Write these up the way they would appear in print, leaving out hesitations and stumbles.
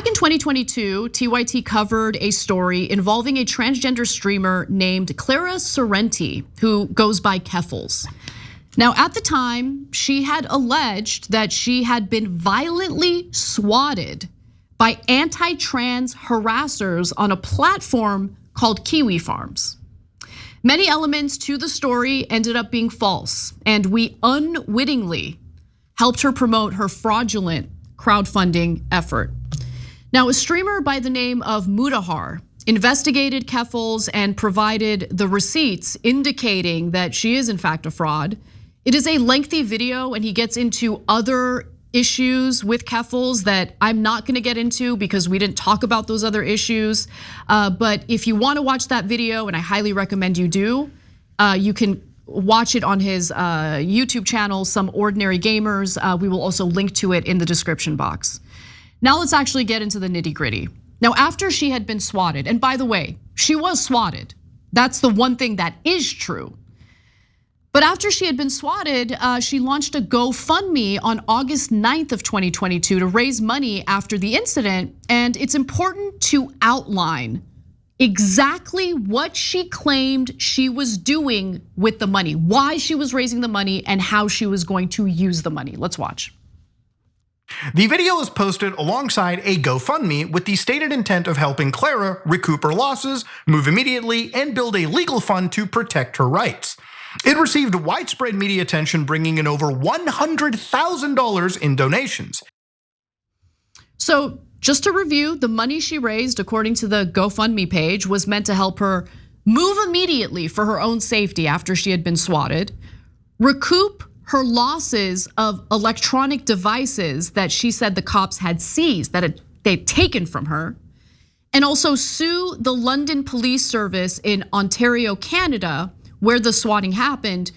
Back in 2022, TYT covered a story involving a transgender streamer named Clara Sorrenti, who goes by Keffals. Now, at the time, she had alleged that she had been violently swatted by anti-trans harassers on a platform called Kiwi Farms. Many elements to the story ended up being false, and we unwittingly helped her promote her fraudulent crowdfunding effort. Now, a streamer by the name of Mudahar investigated Keffals and provided the receipts indicating that she is in fact a fraud. It is a lengthy video and he gets into other issues with Keffals that I'm not gonna get into because we didn't talk about those other issues. But if you wanna watch that video, and I highly recommend you do, you can watch it on his YouTube channel, Some Ordinary Gamers. We will also link to it in the description box. Now let's actually get into the nitty gritty. Now, after she had been swatted, and by the way, she was swatted. That's the one thing that is true. But after she had been swatted, she launched a GoFundMe on August 9th of 2022 to raise money after the incident. And it's important to outline exactly what she claimed she was doing with the money, why she was raising the money, and how she was going to use the money. Let's watch. The video is posted alongside a GoFundMe with the stated intent of helping Clara recoup her losses, move immediately, and build a legal fund to protect her rights. It received widespread media attention, bringing in over $100,000 in donations. So just to review, the money she raised, according to the GoFundMe page, was meant to help her move immediately for her own safety after she had been swatted, recoup her losses of electronic devices that she said the cops had seized, that they'd taken from her, and also sue the London Police Service in Ontario, Canada, where the swatting happened,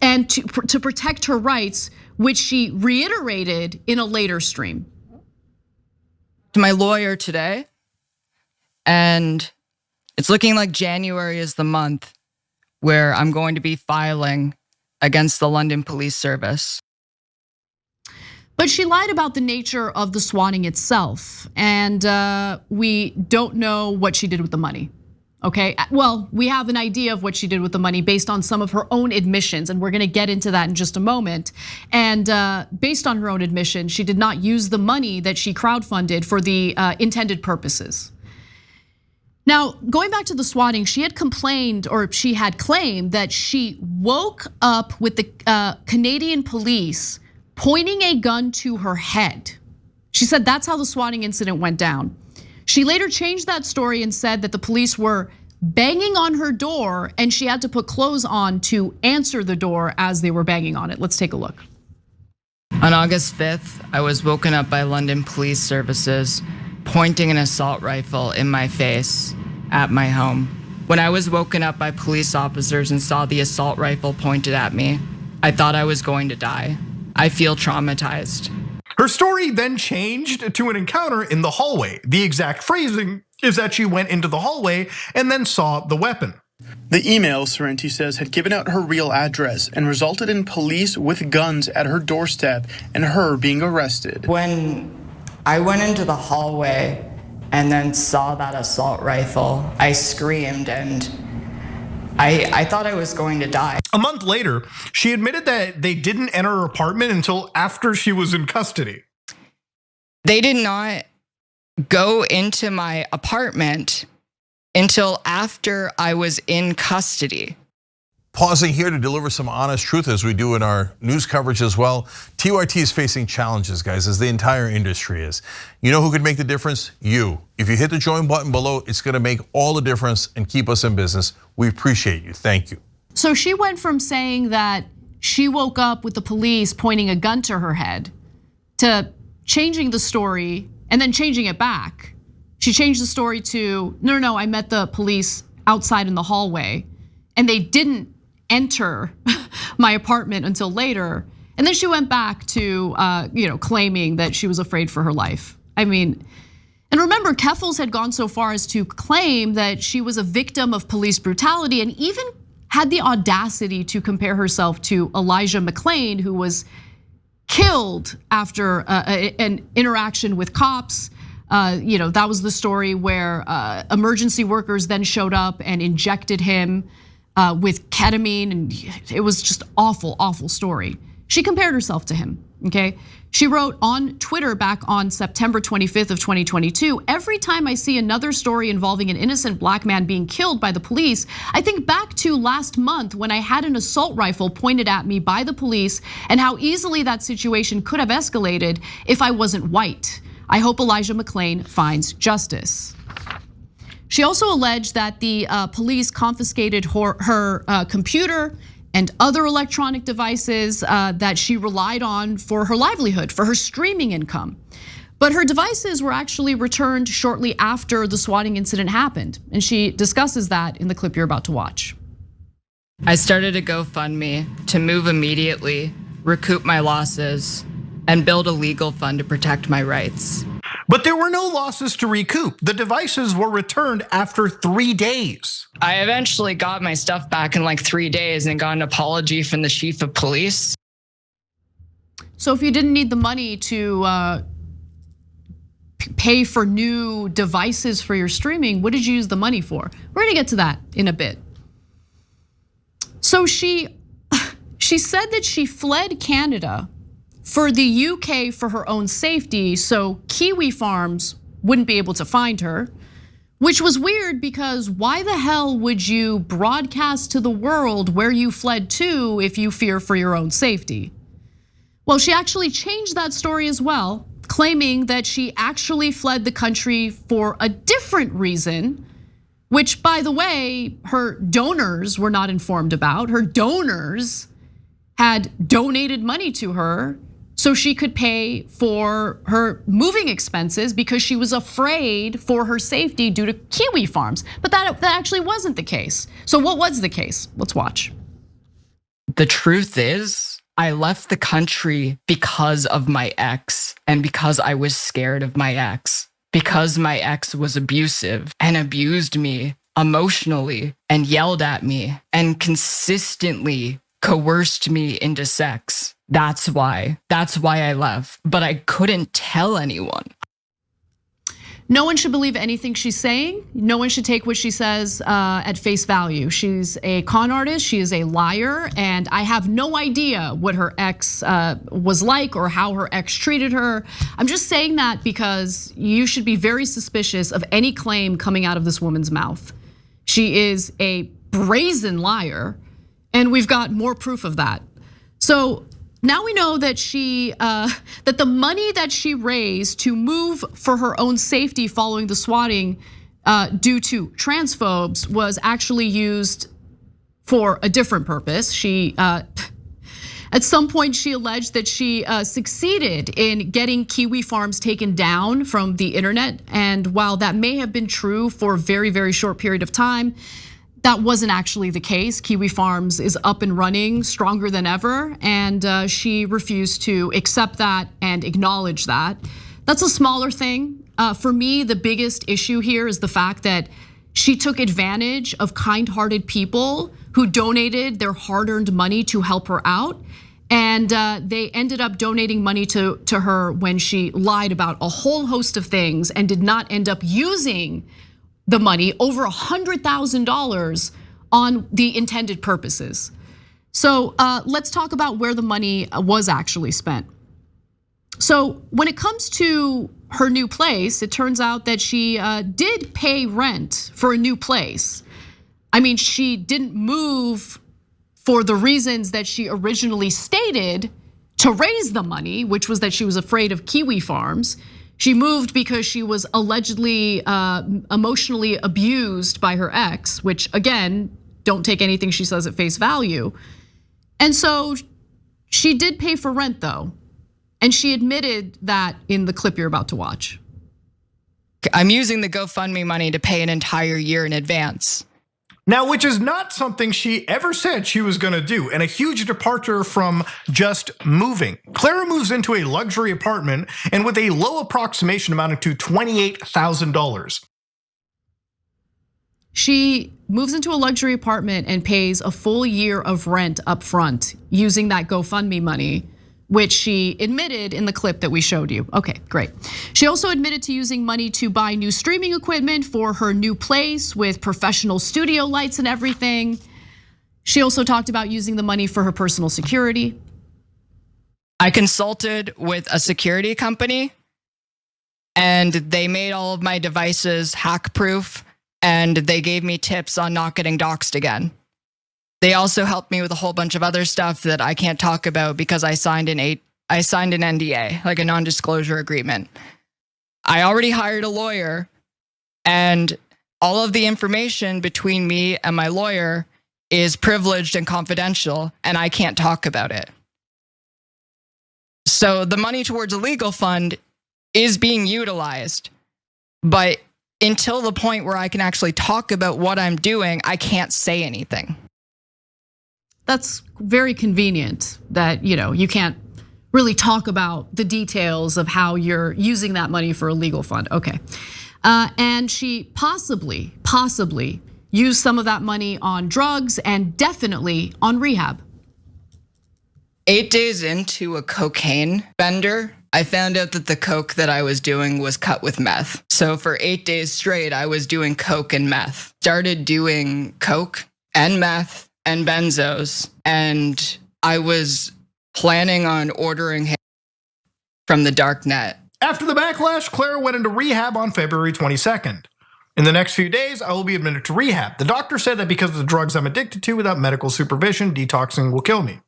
and to protect her rights, which she reiterated in a later stream. To my lawyer today, and it's looking like January is the month where I'm going to be filing against the London Police Service. But she lied about the nature of the swatting itself, and we don't know what she did with the money. Okay, well, we have an idea of what she did with the money based on some of her own admissions, and we're gonna get into that in just a moment. And based on her own admission, she did not use the money that she crowdfunded for the intended purposes. Now, going back to the swatting, she had complained, or she had claimed, that she woke up with the Canadian police pointing a gun to her head. She said that's how the swatting incident went down. She later changed that story and said that the police were banging on her door and she had to put clothes on to answer the door as they were banging on it. Let's take a look. On August 5th, I was woken up by London Police Services pointing an assault rifle in my face at my home. When I was woken up by police officers and saw the assault rifle pointed at me, I thought I was going to die. I feel traumatized. Her story then changed to an encounter in the hallway. The exact phrasing is that she went into the hallway and then saw the weapon. The email, Sorrenti says, had given out her real address and resulted in police with guns at her doorstep and her being arrested. When I went into the hallway and then saw that assault rifle, I screamed and I thought I was going to die. A month later, she admitted that they didn't enter her apartment until after she was in custody. They did not go into my apartment until after I was in custody. Pausing here to deliver some honest truth as we do in our news coverage as well. TYT is facing challenges, guys, as the entire industry is. You know who could make the difference? You. If you hit the join button below, it's gonna make all the difference and keep us in business. We appreciate you, thank you. So she went from saying that she woke up with the police pointing a gun to her head to changing the story and then changing it back. She changed the story to, no, I met the police outside in the hallway and they didn't enter my apartment until later. And then she went back to claiming that she was afraid for her life. I mean, and remember, Keffals had gone so far as to claim that she was a victim of police brutality and even had the audacity to compare herself to Elijah McClain, who was killed after an interaction with cops. That was the story where emergency workers then showed up and injected him with ketamine, and it was just awful, awful story. She compared herself to him, okay? She wrote on Twitter back on September 25th of 2022, every time I see another story involving an innocent black man being killed by the police, I think back to last month when I had an assault rifle pointed at me by the police and how easily that situation could have escalated if I wasn't white. I hope Elijah McClain finds justice. She also alleged that the police confiscated her computer and other electronic devices that she relied on for her livelihood, for her streaming income. But her devices were actually returned shortly after the swatting incident happened. And she discusses that in the clip you're about to watch. I started a GoFundMe to move immediately, recoup my losses, and build a legal fund to protect my rights. But there were no losses to recoup. The devices were returned after 3 days. I eventually got my stuff back in like 3 days and got an apology from the chief of police. So if you didn't need the money to pay for new devices for your streaming, what did you use the money for? We're gonna get to that in a bit. So she said that she fled Canada for the UK for her own safety, so Kiwi Farms wouldn't be able to find her, which was weird because why the hell would you broadcast to the world where you fled to if you fear for your own safety? Well, she actually changed that story as well, claiming that she actually fled the country for a different reason, which, by the way, her donors were not informed about. Her donors had donated money to her so she could pay for her moving expenses because she was afraid for her safety due to Kiwi Farms. But that actually wasn't the case. So what was the case? Let's watch. The truth is, I left the country because of my ex and because I was scared of my ex. Because my ex was abusive and abused me emotionally and yelled at me and consistently coerced me into sex. That's why I left, but I couldn't tell anyone. No one should believe anything she's saying. No one should take what she says at face value. She's a con artist, she is a liar, and I have no idea what her ex was like or how her ex treated her. I'm just saying that because you should be very suspicious of any claim coming out of this woman's mouth. She is a brazen liar, and we've got more proof of that. So now we know that that the money that she raised to move for her own safety following the swatting due to transphobes was actually used for a different purpose. She, at some point, she alleged that she succeeded in getting Kiwi Farms taken down from the internet. And while that may have been true for a very, very short period of time, that wasn't actually the case. Kiwi Farms is up and running stronger than ever, and she refused to accept that and acknowledge that. That's a smaller thing. For me, the biggest issue here is the fact that she took advantage of kind-hearted people who donated their hard-earned money to help her out. And they ended up donating money to her when she lied about a whole host of things and did not end up using the money, over $100,000, on the intended purposes. So let's talk about where the money was actually spent. So when it comes to her new place, it turns out that she did pay rent for a new place. I mean, she didn't move for the reasons that she originally stated to raise the money, which was that she was afraid of Kiwi Farms. She moved because she was allegedly emotionally abused by her ex, which again, don't take anything she says at face value. And so she did pay for rent though. And she admitted that in the clip you're about to watch. I'm using the GoFundMe money to pay an entire year in advance. Now, which is not something she ever said she was gonna do, and a huge departure from just moving. Clara moves into a luxury apartment and with a low approximation amounting to $28,000. She moves into a luxury apartment and pays a full year of rent up front using that GoFundMe money, which she admitted in the clip that we showed you. Okay, great. She also admitted to using money to buy new streaming equipment for her new place with professional studio lights and everything. She also talked about using the money for her personal security. I consulted with a security company and they made all of my devices hack-proof and they gave me tips on not getting doxxed again. They also helped me with a whole bunch of other stuff that I can't talk about because I signed an NDA, like a non-disclosure agreement. I already hired a lawyer and all of the information between me and my lawyer is privileged and confidential and I can't talk about it. So the money towards a legal fund is being utilized, but until the point where I can actually talk about what I'm doing, I can't say anything. That's very convenient that, you can't really talk about the details of how you're using that money for a legal fund. Okay. And she possibly used some of that money on drugs and definitely on rehab. 8 days into a cocaine bender, I found out that the coke that I was doing was cut with meth. So for 8 days straight, I was doing coke and meth. Started doing coke and meth and benzos, and I was planning on ordering him from the dark net. After the backlash, Clara went into rehab on February 22nd. In the next few days, I will be admitted to rehab. The doctor said that because of the drugs I'm addicted to, without medical supervision, detoxing will kill me.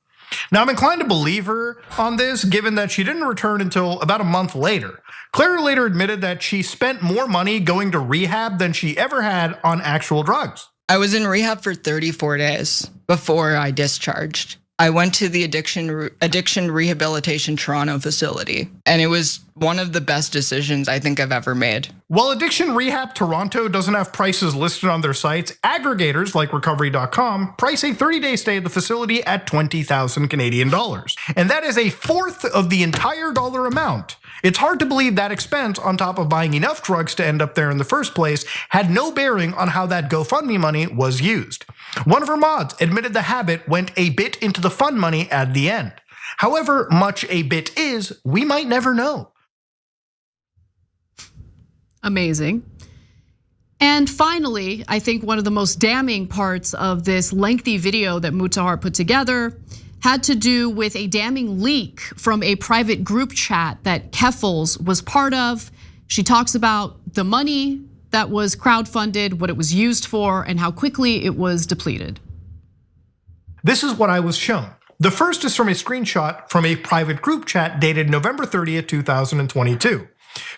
Now, I'm inclined to believe her on this, given that she didn't return until about a month later. Clara later admitted that she spent more money going to rehab than she ever had on actual drugs. I was in rehab for 34 days before I discharged. I went to the addiction rehabilitation Toronto facility, and it was one of the best decisions I think I've ever made. While Addiction Rehab Toronto doesn't have prices listed on their sites, aggregators like recovery.com price a 30-day stay at the facility at 20,000 Canadian dollars. And that is a fourth of the entire dollar amount. It's hard to believe that expense, on top of buying enough drugs to end up there in the first place, had no bearing on how that GoFundMe money was used. One of her mods admitted the habit went a bit into the fund money at the end. However much a bit is, we might never know. Amazing. And finally, I think one of the most damning parts of this lengthy video that Mutahar put together had to do with a damning leak from a private group chat that Keffals was part of. She talks about the money that was crowdfunded, what it was used for, and how quickly it was depleted. This is what I was shown. The first is from a screenshot from a private group chat dated November 30th, 2022.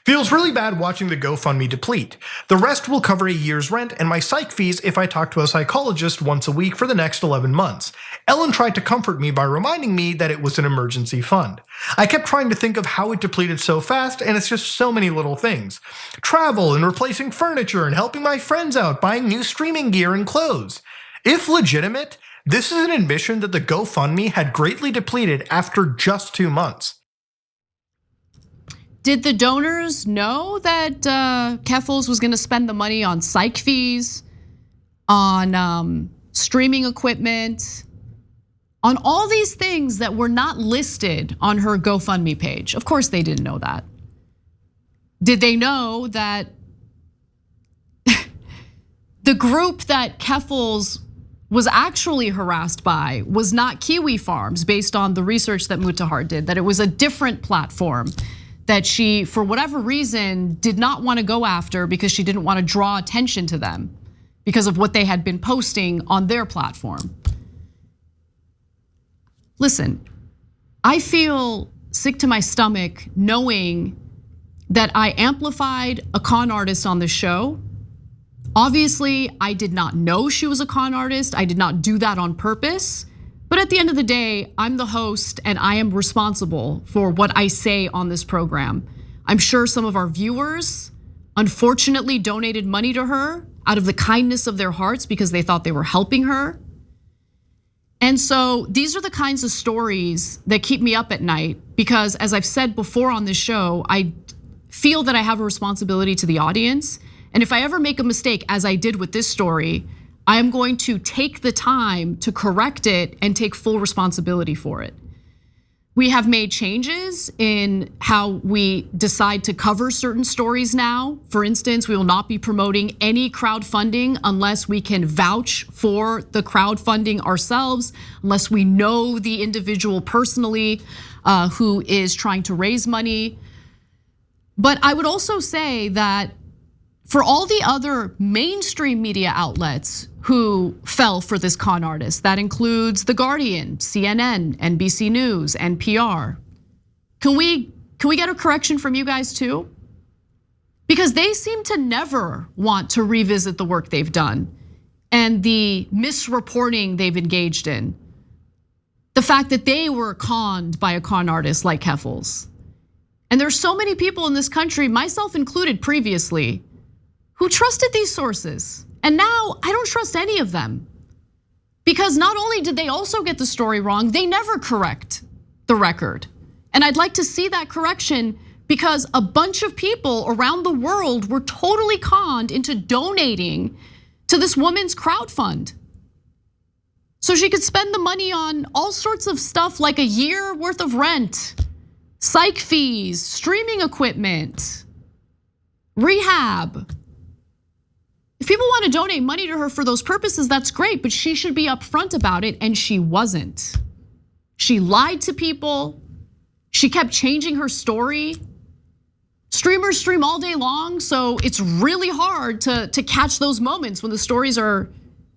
Feels really bad watching the GoFundMe deplete. The rest will cover a year's rent and my psych fees if I talk to a psychologist once a week for the next 11 months. Ellen tried to comfort me by reminding me that it was an emergency fund. I kept trying to think of how it depleted so fast, and it's just so many little things. Travel and replacing furniture and helping my friends out, buying new streaming gear and clothes. If legitimate, this is an admission that the GoFundMe had greatly depleted after just 2 months. Did the donors know that Keffals was gonna spend the money on psych fees, on streaming equipment, on all these things that were not listed on her GoFundMe page? Of course they didn't know that. Did they know that the group that Keffals was actually harassed by was not Kiwi Farms, based on the research that Mutahar did, that it was a different platform that she, for whatever reason, did not want to go after because she didn't want to draw attention to them because of what they had been posting on their platform? Listen, I feel sick to my stomach knowing that I amplified a con artist on the show. Obviously, I did not know she was a con artist. I did not do that on purpose. But at the end of the day, I'm the host and I am responsible for what I say on this program. I'm sure some of our viewers unfortunately donated money to her out of the kindness of their hearts because they thought they were helping her. And so these are the kinds of stories that keep me up at night because, as I've said before on this show, I feel that I have a responsibility to the audience. And if I ever make a mistake, as I did with this story, I am going to take the time to correct it and take full responsibility for it. We have made changes in how we decide to cover certain stories now. For instance, we will not be promoting any crowdfunding unless we can vouch for the crowdfunding ourselves, unless we know the individual personally who is trying to raise money. But I would also say that for all the other mainstream media outlets who fell for this con artist, that includes The Guardian, CNN, NBC News, NPR. Can we get a correction from you guys too? Because they seem to never want to revisit the work they've done and the misreporting they've engaged in. The fact that they were conned by a con artist like Keffals. And there's so many people in this country, myself included previously, who trusted these sources. And now I don't trust any of them. Because not only did they also get the story wrong, they never correct the record. And I'd like to see that correction because a bunch of people around the world were totally conned into donating to this woman's crowd fund. So she could spend the money on all sorts of stuff like a year worth of rent, psych fees, streaming equipment, rehab. If people want to donate money to her for those purposes, that's great, but she should be upfront about it, and she wasn't. She lied to people. She kept changing her story. Streamers stream all day long, so it's really hard to catch those moments when the stories are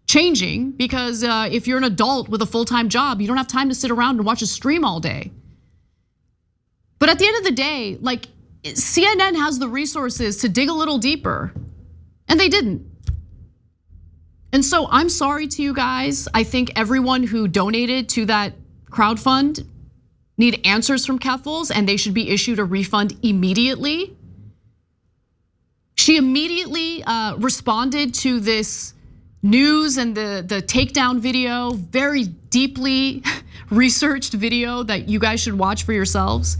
changing, because if you're an adult with a full-time job, you don't have time to sit around and watch a stream all day. But at the end of the day, like, CNN has the resources to dig a little deeper, and they didn't. And so I'm sorry to you guys. I think everyone who donated to that crowdfund need answers from Keffals, and they should be issued a refund immediately. She immediately responded to this news and the takedown video, very deeply researched video that you guys should watch for yourselves.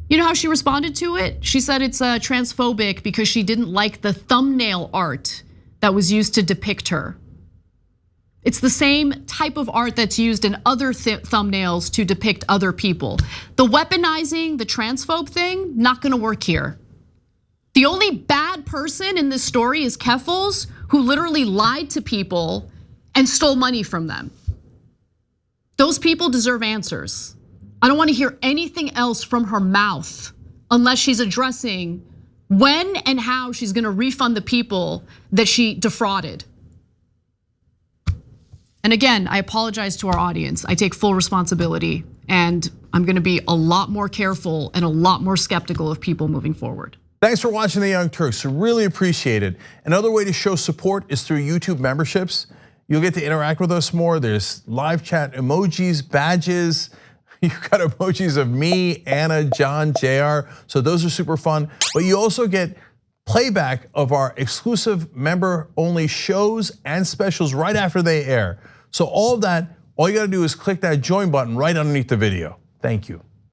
You know how she responded to it? She said it's transphobic because she didn't like the thumbnail art that was used to depict her. It's the same type of art that's used in other thumbnails to depict other people. The weaponizing, the transphobe thing, not gonna work here. The only bad person in this story is Keffals, who literally lied to people and stole money from them. Those people deserve answers. I don't want to hear anything else from her mouth unless she's addressing when and how she's gonna refund the people that she defrauded. And again, I apologize to our audience. I take full responsibility, and I'm gonna be a lot more careful and a lot more skeptical of people moving forward. Thanks for watching The Young Turks, really appreciate it. Another way to show support is through YouTube memberships. You'll get to interact with us more. There's live chat emojis, badges. You've got emojis of me, Anna, John, JR, so those are super fun. But you also get playback of our exclusive member-only shows and specials right after they air. So all of that, all you gotta do is click that join button right underneath the video. Thank you.